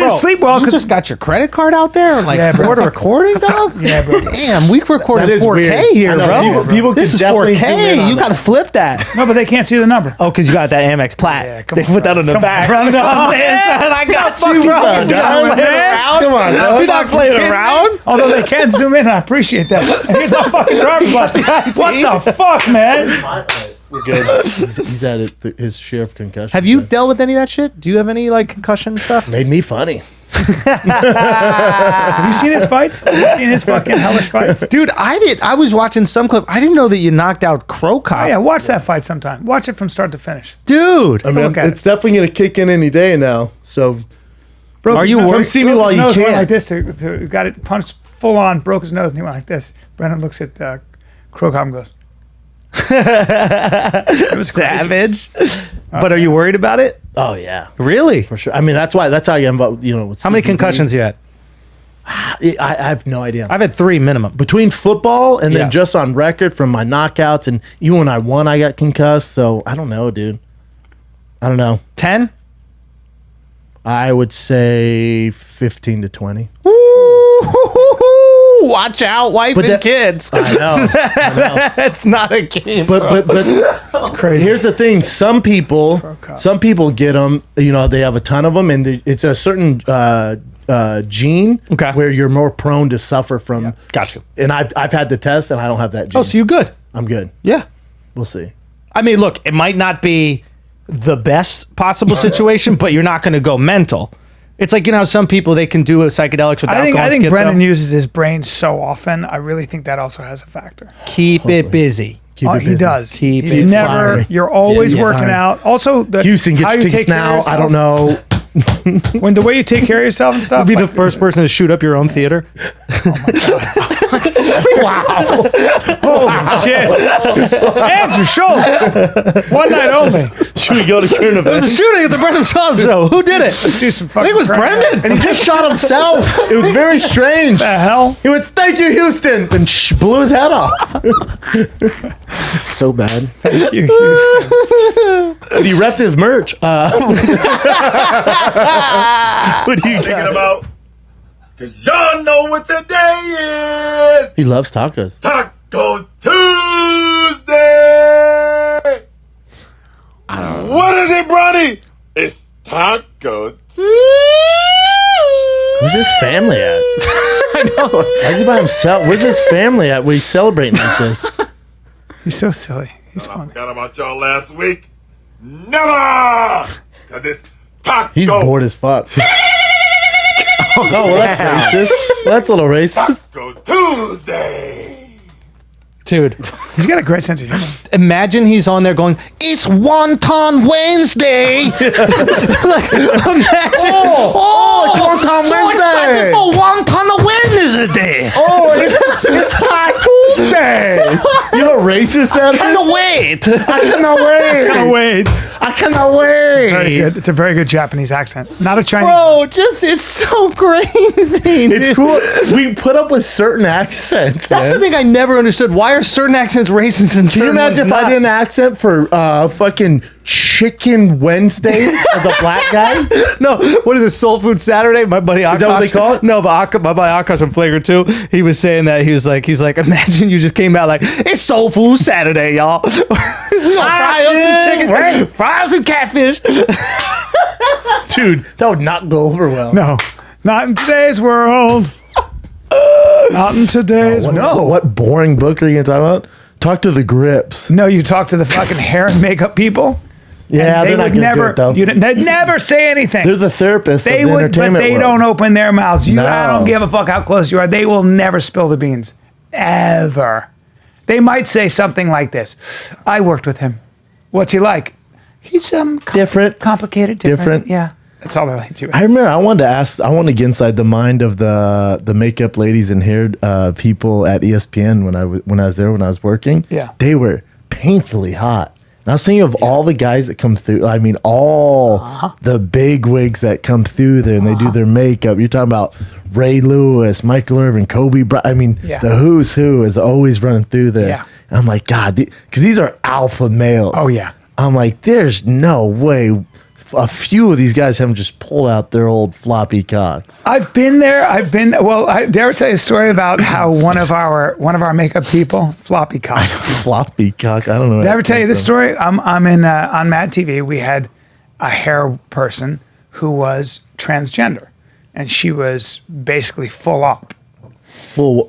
didn't sleep well. You just got your credit card out there, like for the recording, dog. Yeah, bro. Damn, we recorded 4K weird. here, know, bro. people This could is definitely zoom in 4K. on You that. got to flip that. No, but they can't see the number. Oh, because you got that Amex Plat. Yeah, come They on, put that bro. on the Come back. on, bro. You know what I'm saying, son? I got you, bro. bro. We're not playing around. Come on, dog. We're not playing around. Although they can zoom in, I appreciate that. And here's the fucking driver's license. What the fuck, man? We're good. He's had his share of concussions. Have you dealt with any of that shit? Do you have any like concussion stuff? Made me funny. Have you seen his fights? Have you seen his fucking hellish fights? Dude, I did. I was watching some clip. I didn't know that you knocked out Crow Cop. Oh, yeah, watch that fight sometime. Watch it from start to finish. Dude. I mean, Look at it's definitely going to kick in any day now. So, Broke Are his you nose- worried? Come see me broke while his you nose, went can. like this got it punched full on, broke his nose, and he went like this. Brennan looks at Crow Cop and goes, it was crazy. Savage. But are you worried about it? oh yeah, Really? for sure. I mean, that's how you end up. With How many CBD. concussions you had? I have no idea. I've had 3 minimum. Between football and Yeah. then just on record from my knockouts, and even when I won, I got concussed. So I don't know, dude. I don't know. 10? I would say 15 to 20. Ooh, watch out, wife But and that- kids. I know. It's not a game. But It's crazy. here's the thing: some people get them. They have a ton of them, and it's a certain gene Okay. where you're more prone to suffer from. Gotcha. And I've had the test, and I don't have that gene. Oh, so you good? I'm good. Yeah. We'll see. I mean, look, it might not be the best possible situation, but you're not going to go mental. It's like, some people, they can do a psychedelics with alcohol. I think schizo. Brennan uses his brain so often. I really think that also has a factor. Keep it busy. Keep it He busy. does. Keep He's it never. fiery. You're always Yeah, working fiery. out. Also, Houston, how get you your take tickets care of now. I yourself. don't know. When the way you take care of yourself and stuff. Be the like- first person to shoot up your own theater. Holy shit! Andrew Schultz. One night only. Should we go to current It was a events? shooting at the Brennan Shaw show. Who did it? Let's do some I fucking. think it was prank. Brendan. And he just shot himself. It was very strange. The hell? He went, "Thank you, Houston," and blew his head off. So bad. You- But he repped his merch. What do you got? About, cause y'all know what today is. He loves tacos. Taco Tuesday. I don't know. What is it, Bronny? It's Taco Tuesday. Where's his family at? I know. Why is he by himself? Where's his family at? We're celebrating like this. He's so silly. He's I funny. forgot about y'all last week. Never. Cause it's Taco. He's bored as fuck. Oh, well, that's racist. That's a little racist. Taco Tuesday. Dude, He's got a great sense of humor. imagine he's on there going, "It's Wonton Wednesday." Like, imagine. it's Wonton so Wednesday. excited for Wonton Wednesday. Oh, it's Taco Tuesday. You know how racist that is? Can't wait. I cannot wait. Oh wait, I cannot wait. very good. It's a very good Japanese accent, not a Chinese. Bro, it's so crazy. It's dude. cool. We put up with certain accents, That's man. the thing I never understood. Why are certain accents racist and Can you certain imagine if ones I not? did an accent for fucking Chicken Wednesdays as a black guy? No, what is it? Soul Food Saturday. My buddy Akash. Is that what they call it? No, but my buddy Akash from Flagrant 2, he was saying that he was like, imagine you just came out like, "It's Soul Food Saturday, y'all. We gonna fry up some chicken, Right. fry up some catfish." Dude, that would not go over well. No, not in today's world. Not in today's world. No. What boring book are you going to talk about? Talk to the Grips. No, you talk to the fucking hair and makeup people. Yeah, and they're not going to do it, though. They'd never say anything. They're the therapist They of the would, but entertainment they world. don't open their mouths. I No. don't give a fuck how close you are. They will never spill the beans, ever. They might say something like this: "I worked with him. What's he like? He's Different. complicated, Different. Yeah, that's all I do. I remember I wanted to get inside the mind of the makeup ladies and hair people at ESPN when I was there when I was working. Yeah. They were painfully hot. And I was thinking of all the guys that come through. I mean, all the big wigs that come through there and they do their makeup. You're talking about Ray Lewis, Michael Irvin, Kobe Bryant. I mean, Yeah. the who's who is always running through there. Yeah. And I'm like, God, because these are alpha males. Oh, yeah. I'm like, there's no way a few of these guys haven't just pulled out their old floppy cocks. I've been there. Well, I dare say a story about how one of our makeup people, floppy cock. Floppy cock. I don't know. Did I ever tell you this story? I'm in on Mad TV. We had a hair person who was transgender, and she was basically full op.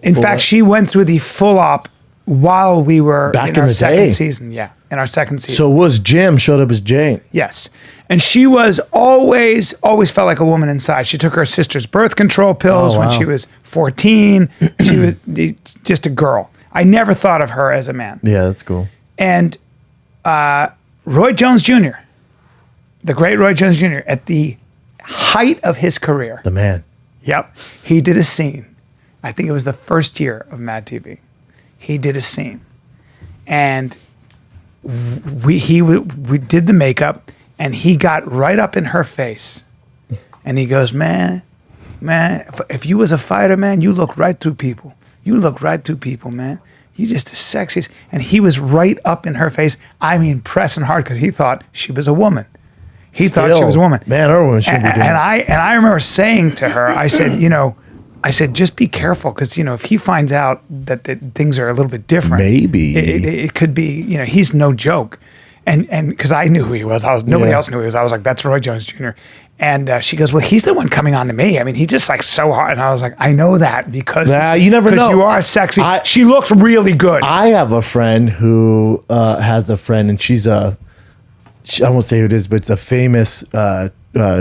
In fact, she went through the full op while we were Back in in our the second day. season. Yeah, in our second season. So was Jim showed up as Jane? Yes. And she was always felt like a woman inside. She took her sister's birth control pills when wow. she was 14. She was just a girl. I never thought of her as a man. Yeah, that's cool. And Roy Jones Jr., the great Roy Jones Jr., at the height of his career. The man. Yep. He did a scene. I think it was the first year of Mad TV. He did a scene. And we did the makeup, and he got right up in her face. And he goes, man, if you was a fighter, man, you look right through people. You look right through people, man. You just the sexiest. And he was right up in her face. I mean, pressing hard because he thought she was a woman. He thought she was a woman. Man, our woman should be doing And I remember saying to her, I said, just be careful because, if he finds out that things are a little bit different, Maybe. it could be, he's no joke. And because I knew who he was. Nobody else knew who he was. I was like, that's Roy Jones Jr. And she goes, well, he's the one coming on to me. I mean, he just like so hard. And I was like, I know that because you never know. you are sexy. She looked really good. I have a friend who has a friend, and I won't say who it is, but it's a famous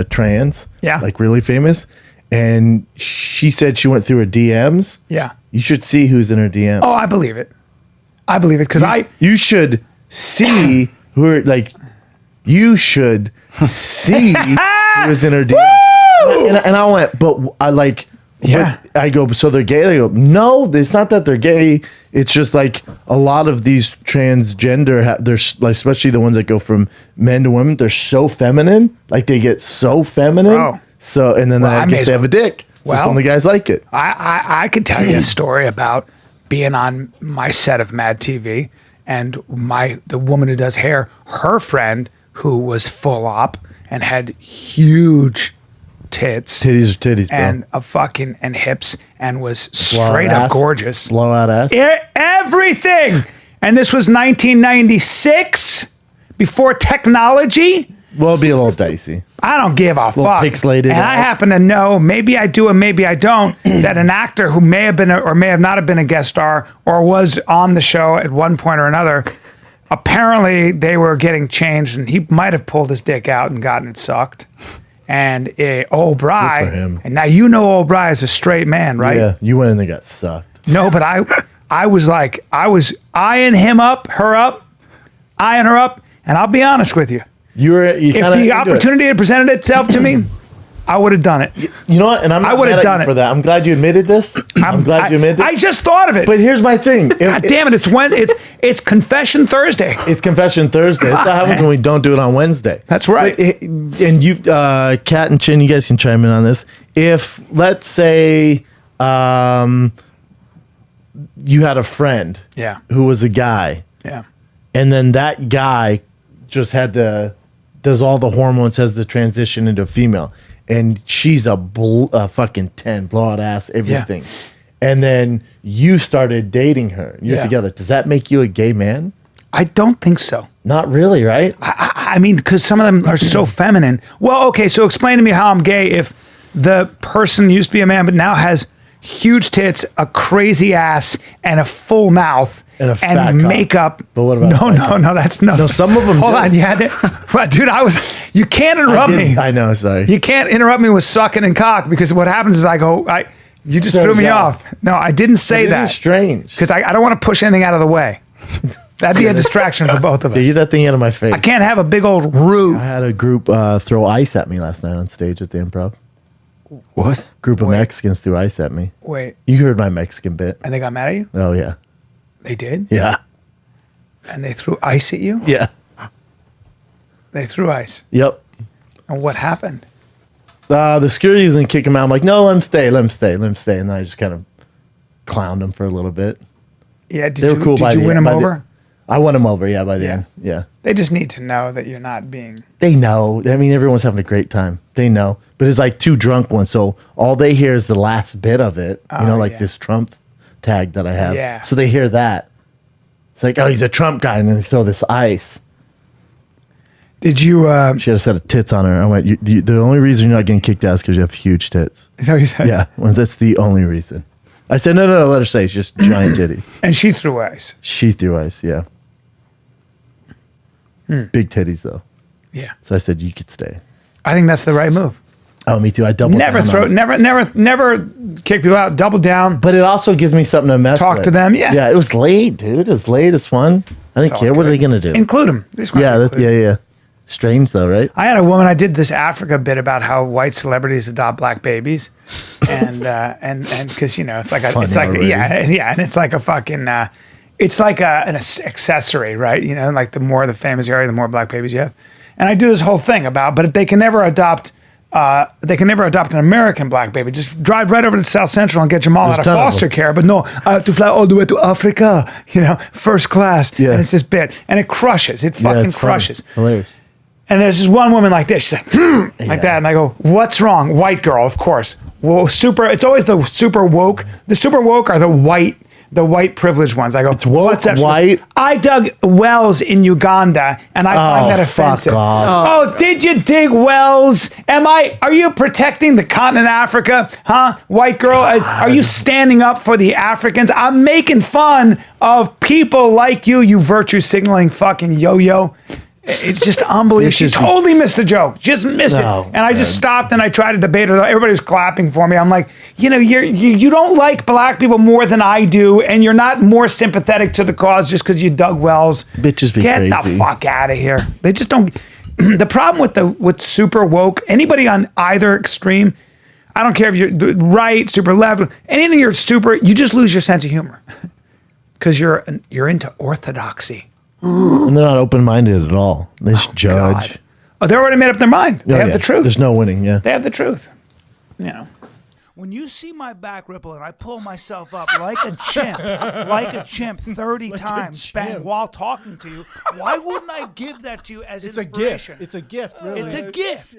trans. Yeah. Like really famous. And she said she went through her DMs. Yeah. You should see who's in her DM. Oh, I believe it. Because You should see who are like. You should see who is in her DM. And I went, but I like. Yeah. But I go, so they're gay? They go, no, it's not that they're gay. It's just like a lot of these transgender, they're like, especially the ones that go from men to women, they're so feminine. Like they get so feminine. Oh. So, and then I guess they have a dick. So Well, some of the guys like it. I could tell you a story about being on my set of Mad TV and the woman who does hair, her friend who was full op and had huge tits Titties, bro. and a fucking and hips and was straight up gorgeous. Blowout ass. Everything. And this was 1996 before technology. Well, it'd be a little dicey. I don't give a fuck. pixelated And I ass. happen to know, maybe I do and maybe I don't, that an actor who may have been or may have not have been a guest star or was on the show at one point or another, apparently they were getting changed and he might have pulled his dick out and gotten it sucked. And old Bry, Good for him. and now you know old Bry is a straight man, right? Yeah, you went and they got sucked. No, but I was eyeing her up, and I'll be honest with you. If If the opportunity had presented itself to me, I would have done it. You know what? And I'm not would've mad at done you it. for that. I'm glad you admitted this. I'm glad you admitted this. I just thought of it. But here's my thing. God damn it! It's Confession Thursday. It's Confession Thursday. That's what happens when we don't do it on Wednesday. That's right. And you, Kat and Chin, you guys can chime in on this. If, let's say, you had a friend Yeah. who was a guy, Yeah. and then that guy just does all the hormones, has the transition into a female, and she's a fucking 10, blowout ass, everything. And then you started dating her. You're Yeah. together. Does that make you a gay man? I don't think so. Not really, right? I mean, because some of them are so feminine. Well, okay, so explain to me how I'm gay if the person used to be a man but now has huge tits, a crazy ass, and a full mouth. And a fat cock. Makeup. But what about No, that's no. No, some of them Hold do. on, well, dude, you can't interrupt me. I know, sorry. You can't interrupt me with sucking and cock because what happens is you just threw me yeah. off. No, I didn't say It that. is strange. Because I don't want to push anything out of the way. That'd be a distraction for both of Yeah, us. get that thing out of my face. I can't have a big old roux. I had a group throw ice at me last night on stage at the Improv. What? Group of Mexicans threw ice at me. Wait, You heard my Mexican bit. and they got mad at you? Oh, yeah. They did? Yeah. And they threw ice at you? Yeah. They threw ice. Yep. And what happened? The security was going to kick him out. I'm like, no, let him stay. And then I just kind of clowned him for a little bit. Yeah, They were cool did by you the win end, them by the- over? I won them over. Yeah, by the end. Yeah. They just need to know that you're not being. They know. I mean, everyone's having a great time. They know. But it's like 2 drunk ones. So all they hear is the last bit of it. Yeah. This Trump tag that I have. Yeah. So they hear that. It's like, oh, he's a Trump guy. And then they throw this ice. Did you? She had a set of tits on her. I went, the only reason you're not getting kicked out is because you have huge tits. Is that what you said? Yeah. Well, that's the only reason. I said, no, let her say. It's just giant titties. And she threw ice. She threw ice, yeah. Big titties, though. Yeah. So I said, you could stay. I think that's the right move. Oh, me too. I doubled Never down throw. on it. Never kick people out. Double down. But it also gives me something to mess Talk with. to them, yeah. Yeah, it was late, dude. It was late. It's fun. I didn't all care. What are good. they going to do? Include them. Yeah. Strange, though, right? I had a woman. I did this Africa bit about how white celebrities adopt black babies, and because it's like Funny it's like already. and it's like a fucking it's like an accessory, right? Like the more the famous area, the more black babies you have. And I do this whole thing about, but if they can never adopt. They can never adopt an American black baby. Just drive right over to South Central and get them all out of ton of foster them. care. But no, I have to fly all the way to Africa, first class. Yeah. And it's this bit. And it crushes. It Yeah, fucking it's funny. crushes. Hilarious. And there's this one woman like this. She's like, like that. And I go, what's wrong? White girl, of course. Well, it's always the super woke. The super woke are the white privileged ones. I go, It's woke, what's that? She goes, white. I dug wells in Uganda and I find that offensive. Fuck off. Oh, did you dig wells? Are you protecting the continent Africa? Huh? White girl, are you standing up for the Africans? I'm making fun of people like you virtue signaling fucking yo-yo. It's just unbelievable. She totally missed the joke. Just missed No, it. And I just stopped and I tried to debate her. Everybody was clapping for me. I'm like, you don't like black people more than I do, and you're not more sympathetic to the cause just because you dug wells. Bitches be Get the crazy. fuck out of here. They just don't. The problem with super woke, anybody on either extreme, I don't care if you're right, super left, anything you're super, you just lose your sense of humor because you're into orthodoxy. And they're not open-minded at all. They just judge. God. Oh, they already made up their mind. They have the truth. There's no winning, yeah. They have the truth. When you see my back ripple and I pull myself up like a chimp 30 times bang, while talking to you, why wouldn't I give that to you as inspiration? It's a gift, really. It's a gift.